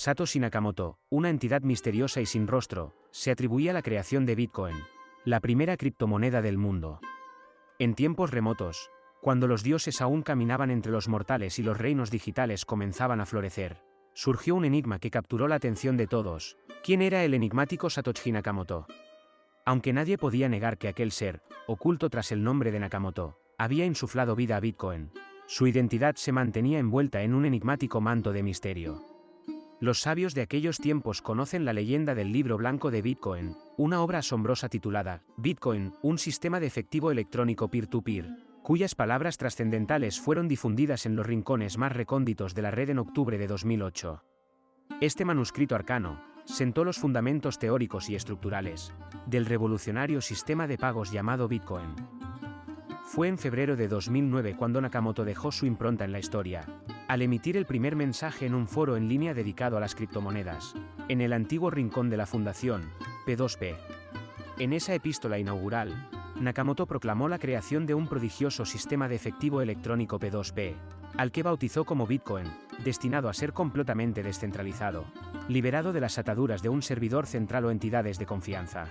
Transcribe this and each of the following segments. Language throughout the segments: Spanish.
Satoshi Nakamoto, una entidad misteriosa y sin rostro, se atribuía la creación de Bitcoin, la primera criptomoneda del mundo. En tiempos remotos, cuando los dioses aún caminaban entre los mortales y los reinos digitales comenzaban a florecer, surgió un enigma que capturó la atención de todos. ¿Quién era el enigmático Satoshi Nakamoto? Aunque nadie podía negar que aquel ser, oculto tras el nombre de Nakamoto, había insuflado vida a Bitcoin, su identidad se mantenía envuelta en un enigmático manto de misterio. Los sabios de aquellos tiempos conocen la leyenda del libro blanco de Bitcoin, una obra asombrosa titulada Bitcoin, un sistema de efectivo electrónico peer-to-peer, cuyas palabras trascendentales fueron difundidas en los rincones más recónditos de la red en octubre de 2008. Este manuscrito arcano sentó los fundamentos teóricos y estructurales del revolucionario sistema de pagos llamado Bitcoin. Fue en febrero de 2009 cuando Nakamoto dejó su impronta en la historia, al emitir el primer mensaje en un foro en línea dedicado a las criptomonedas, en el antiguo rincón de la fundación, P2P. En esa epístola inaugural, Nakamoto proclamó la creación de un prodigioso sistema de efectivo electrónico P2P, al que bautizó como Bitcoin, destinado a ser completamente descentralizado, liberado de las ataduras de un servidor central o entidades de confianza.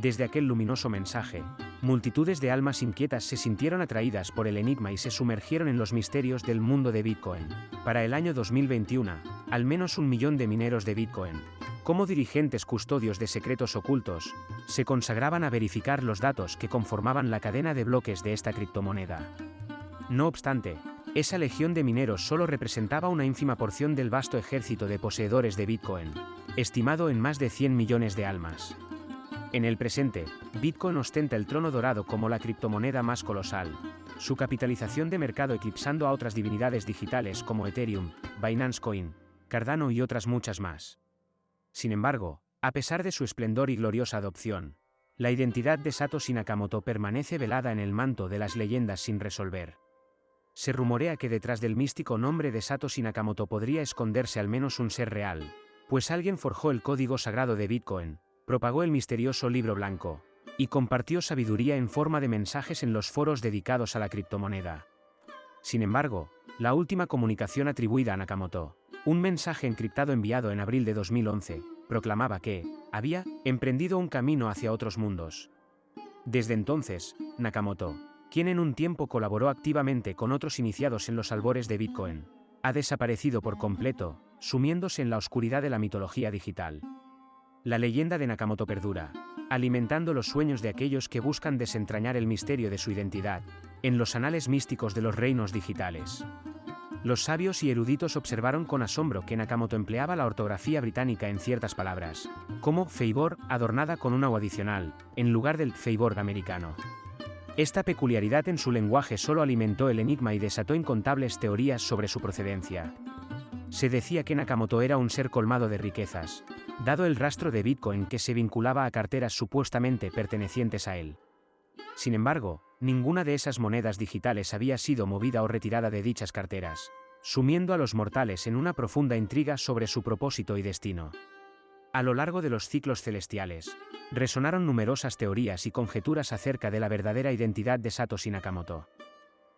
Desde aquel luminoso mensaje, multitudes de almas inquietas se sintieron atraídas por el enigma y se sumergieron en los misterios del mundo de Bitcoin. Para el año 2021, al menos 1 millón de mineros de Bitcoin, como dirigentes custodios de secretos ocultos, se consagraban a verificar los datos que conformaban la cadena de bloques de esta criptomoneda. No obstante, esa legión de mineros solo representaba una ínfima porción del vasto ejército de poseedores de Bitcoin, estimado en más de 100 millones de almas. En el presente, Bitcoin ostenta el trono dorado como la criptomoneda más colosal, su capitalización de mercado eclipsando a otras divinidades digitales como Ethereum, Binance Coin, Cardano y otras muchas más. Sin embargo, a pesar de su esplendor y gloriosa adopción, la identidad de Satoshi Nakamoto permanece velada en el manto de las leyendas sin resolver. Se rumorea que detrás del místico nombre de Satoshi Nakamoto podría esconderse al menos un ser real, pues alguien forjó el código sagrado de Bitcoin, propagó el misterioso libro blanco, y compartió sabiduría en forma de mensajes en los foros dedicados a la criptomoneda. Sin embargo, la última comunicación atribuida a Nakamoto, un mensaje encriptado enviado en abril de 2011, proclamaba que había emprendido un camino hacia otros mundos. Desde entonces, Nakamoto, quien en un tiempo colaboró activamente con otros iniciados en los albores de Bitcoin, ha desaparecido por completo, sumiéndose en la oscuridad de la mitología digital. La leyenda de Nakamoto perdura, alimentando los sueños de aquellos que buscan desentrañar el misterio de su identidad, en los anales místicos de los reinos digitales. Los sabios y eruditos observaron con asombro que Nakamoto empleaba la ortografía británica en ciertas palabras, como favor, adornada con una O adicional, en lugar del favor americano. Esta peculiaridad en su lenguaje solo alimentó el enigma y desató incontables teorías sobre su procedencia. Se decía que Nakamoto era un ser colmado de riquezas, dado el rastro de Bitcoin que se vinculaba a carteras supuestamente pertenecientes a él. Sin embargo, ninguna de esas monedas digitales había sido movida o retirada de dichas carteras, sumiendo a los mortales en una profunda intriga sobre su propósito y destino. A lo largo de los ciclos celestiales, resonaron numerosas teorías y conjeturas acerca de la verdadera identidad de Satoshi Nakamoto.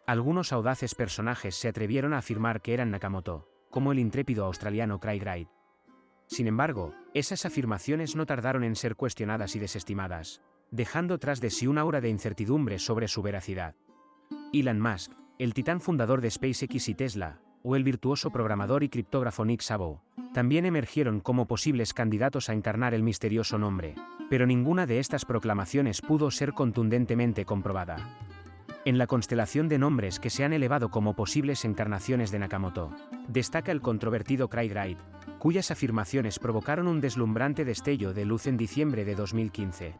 Algunos audaces personajes se atrevieron a afirmar que eran Nakamoto, como el intrépido australiano Craig Wright. Sin embargo, esas afirmaciones no tardaron en ser cuestionadas y desestimadas, dejando tras de sí una aura de incertidumbre sobre su veracidad. Elon Musk, el titán fundador de SpaceX y Tesla, o el virtuoso programador y criptógrafo Nick Szabo, también emergieron como posibles candidatos a encarnar el misterioso nombre, pero ninguna de estas proclamaciones pudo ser contundentemente comprobada. En la constelación de nombres que se han elevado como posibles encarnaciones de Nakamoto, destaca el controvertido Craig Wright, cuyas afirmaciones provocaron un deslumbrante destello de luz en diciembre de 2015.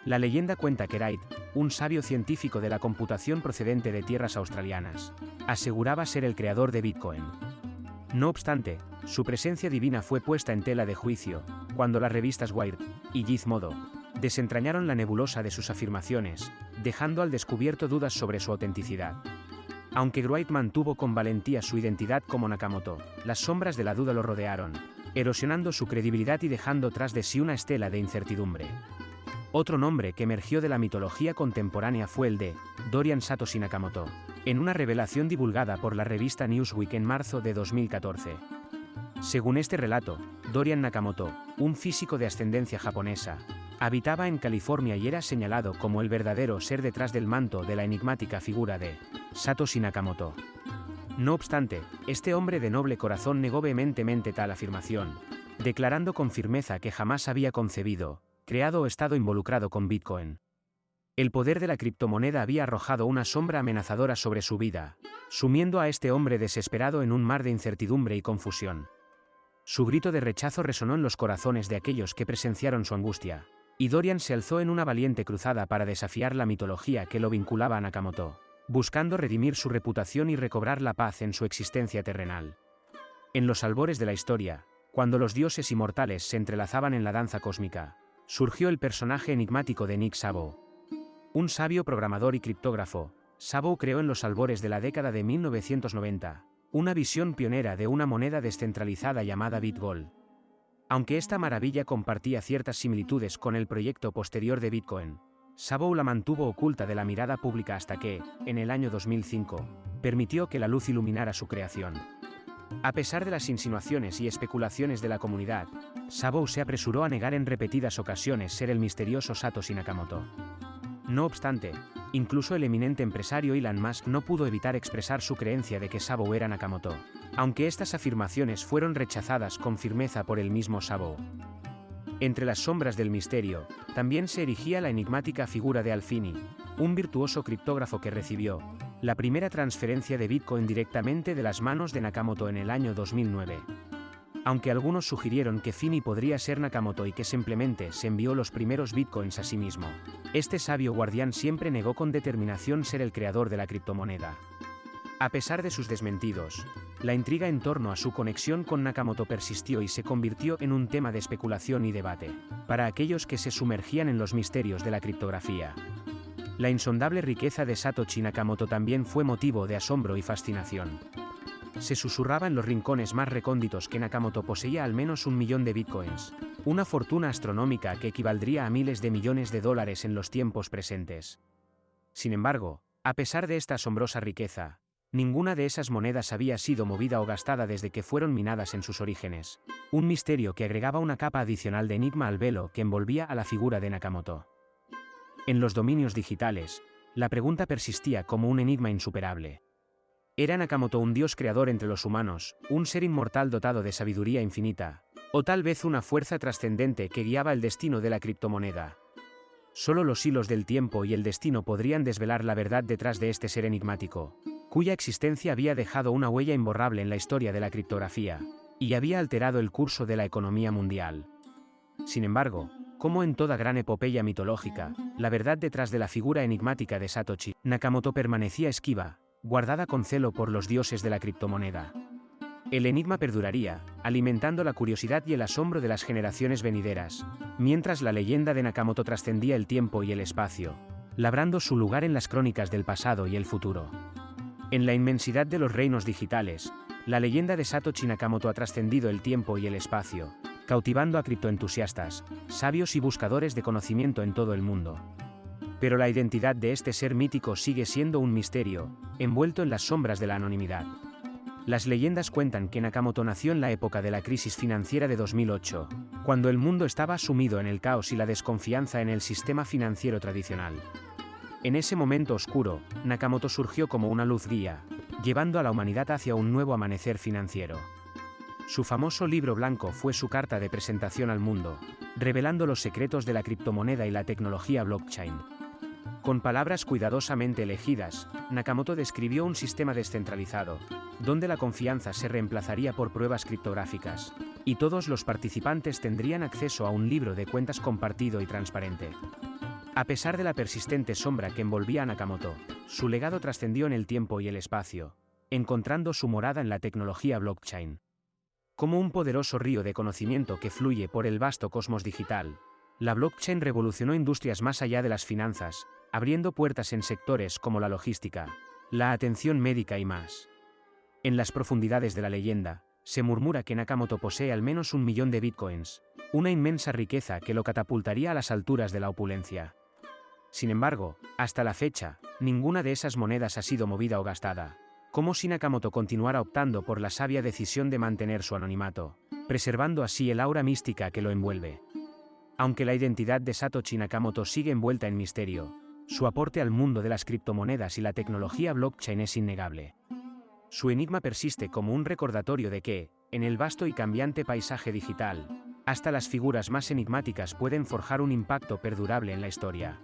La leyenda cuenta que Wright, un sabio científico de la computación procedente de tierras australianas, aseguraba ser el creador de Bitcoin. No obstante, su presencia divina fue puesta en tela de juicio, cuando las revistas Wired y Gizmodo desentrañaron la nebulosa de sus afirmaciones, dejando al descubierto dudas sobre su autenticidad. Aunque Wright mantuvo con valentía su identidad como Nakamoto, las sombras de la duda lo rodearon, erosionando su credibilidad y dejando tras de sí una estela de incertidumbre. Otro nombre que emergió de la mitología contemporánea fue el de Dorian Satoshi Nakamoto, en una revelación divulgada por la revista Newsweek en marzo de 2014. Según este relato, Dorian Nakamoto, un físico de ascendencia japonesa, habitaba en California y era señalado como el verdadero ser detrás del manto de la enigmática figura de Satoshi Nakamoto. No obstante, este hombre de noble corazón negó vehementemente tal afirmación, declarando con firmeza que jamás había concebido, creado o estado involucrado con Bitcoin. El poder de la criptomoneda había arrojado una sombra amenazadora sobre su vida, sumiendo a este hombre desesperado en un mar de incertidumbre y confusión. Su grito de rechazo resonó en los corazones de aquellos que presenciaron su angustia, y Dorian se alzó en una valiente cruzada para desafiar la mitología que lo vinculaba a Nakamoto, buscando redimir su reputación y recobrar la paz en su existencia terrenal. En los albores de la historia, cuando los dioses inmortales se entrelazaban en la danza cósmica, surgió el personaje enigmático de Nick Szabo. Un sabio programador y criptógrafo, Szabo creó en los albores de la década de 1990, una visión pionera de una moneda descentralizada llamada BitGold. Aunque esta maravilla compartía ciertas similitudes con el proyecto posterior de Bitcoin, Szabo la mantuvo oculta de la mirada pública hasta que, en el año 2005, permitió que la luz iluminara su creación. A pesar de las insinuaciones y especulaciones de la comunidad, Szabo se apresuró a negar en repetidas ocasiones ser el misterioso Satoshi Nakamoto. No obstante, incluso el eminente empresario Elon Musk no pudo evitar expresar su creencia de que Szabo era Nakamoto, aunque estas afirmaciones fueron rechazadas con firmeza por el mismo Szabo. Entre las sombras del misterio, también se erigía la enigmática figura de Al-Fini, un virtuoso criptógrafo que recibió la primera transferencia de Bitcoin directamente de las manos de Nakamoto en el año 2009. Aunque algunos sugirieron que Fini podría ser Nakamoto y que simplemente se envió los primeros Bitcoins a sí mismo, este sabio guardián siempre negó con determinación ser el creador de la criptomoneda. A pesar de sus desmentidos, la intriga en torno a su conexión con Nakamoto persistió y se convirtió en un tema de especulación y debate, para aquellos que se sumergían en los misterios de la criptografía. La insondable riqueza de Satoshi Nakamoto también fue motivo de asombro y fascinación. Se susurraba en los rincones más recónditos que Nakamoto poseía al menos 1 millón de bitcoins, una fortuna astronómica que equivaldría a miles de millones de dólares en los tiempos presentes. Sin embargo, a pesar de esta asombrosa riqueza, ninguna de esas monedas había sido movida o gastada desde que fueron minadas en sus orígenes, un misterio que agregaba una capa adicional de enigma al velo que envolvía a la figura de Nakamoto. En los dominios digitales, la pregunta persistía como un enigma insuperable. ¿Era Nakamoto un dios creador entre los humanos, un ser inmortal dotado de sabiduría infinita, o tal vez una fuerza trascendente que guiaba el destino de la criptomoneda? Solo los hilos del tiempo y el destino podrían desvelar la verdad detrás de este ser enigmático, cuya existencia había dejado una huella imborrable en la historia de la criptografía, y había alterado el curso de la economía mundial. Sin embargo, como en toda gran epopeya mitológica, la verdad detrás de la figura enigmática de Satoshi Nakamoto permanecía esquiva, guardada con celo por los dioses de la criptomoneda. El enigma perduraría, alimentando la curiosidad y el asombro de las generaciones venideras, mientras la leyenda de Nakamoto trascendía el tiempo y el espacio, labrando su lugar en las crónicas del pasado y el futuro. En la inmensidad de los reinos digitales, la leyenda de Satoshi Nakamoto ha trascendido el tiempo y el espacio, cautivando a criptoentusiastas, sabios y buscadores de conocimiento en todo el mundo. Pero la identidad de este ser mítico sigue siendo un misterio, envuelto en las sombras de la anonimidad. Las leyendas cuentan que Nakamoto nació en la época de la crisis financiera de 2008, cuando el mundo estaba sumido en el caos y la desconfianza en el sistema financiero tradicional. En ese momento oscuro, Nakamoto surgió como una luz guía, llevando a la humanidad hacia un nuevo amanecer financiero. Su famoso libro blanco fue su carta de presentación al mundo, revelando los secretos de la criptomoneda y la tecnología blockchain. Con palabras cuidadosamente elegidas, Nakamoto describió un sistema descentralizado, donde la confianza se reemplazaría por pruebas criptográficas, y todos los participantes tendrían acceso a un libro de cuentas compartido y transparente. A pesar de la persistente sombra que envolvía a Nakamoto, su legado trascendió en el tiempo y el espacio, encontrando su morada en la tecnología blockchain. Como un poderoso río de conocimiento que fluye por el vasto cosmos digital, la blockchain revolucionó industrias más allá de las finanzas, abriendo puertas en sectores como la logística, la atención médica y más. En las profundidades de la leyenda, se murmura que Nakamoto posee al menos 1 millón de bitcoins, una inmensa riqueza que lo catapultaría a las alturas de la opulencia. Sin embargo, hasta la fecha, ninguna de esas monedas ha sido movida o gastada, cómo si Nakamoto continuara optando por la sabia decisión de mantener su anonimato, preservando así el aura mística que lo envuelve. Aunque la identidad de Satoshi Nakamoto sigue envuelta en misterio, su aporte al mundo de las criptomonedas y la tecnología blockchain es innegable. Su enigma persiste como un recordatorio de que, en el vasto y cambiante paisaje digital, hasta las figuras más enigmáticas pueden forjar un impacto perdurable en la historia.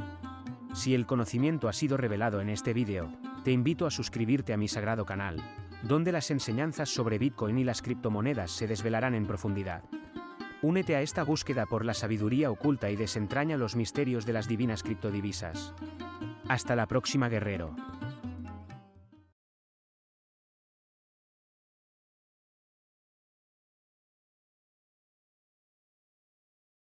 Si el conocimiento ha sido revelado en este vídeo, te invito a suscribirte a mi sagrado canal, donde las enseñanzas sobre Bitcoin y las criptomonedas se desvelarán en profundidad. Únete a esta búsqueda por la sabiduría oculta y desentraña los misterios de las divinas criptodivisas. Hasta la próxima, guerrero.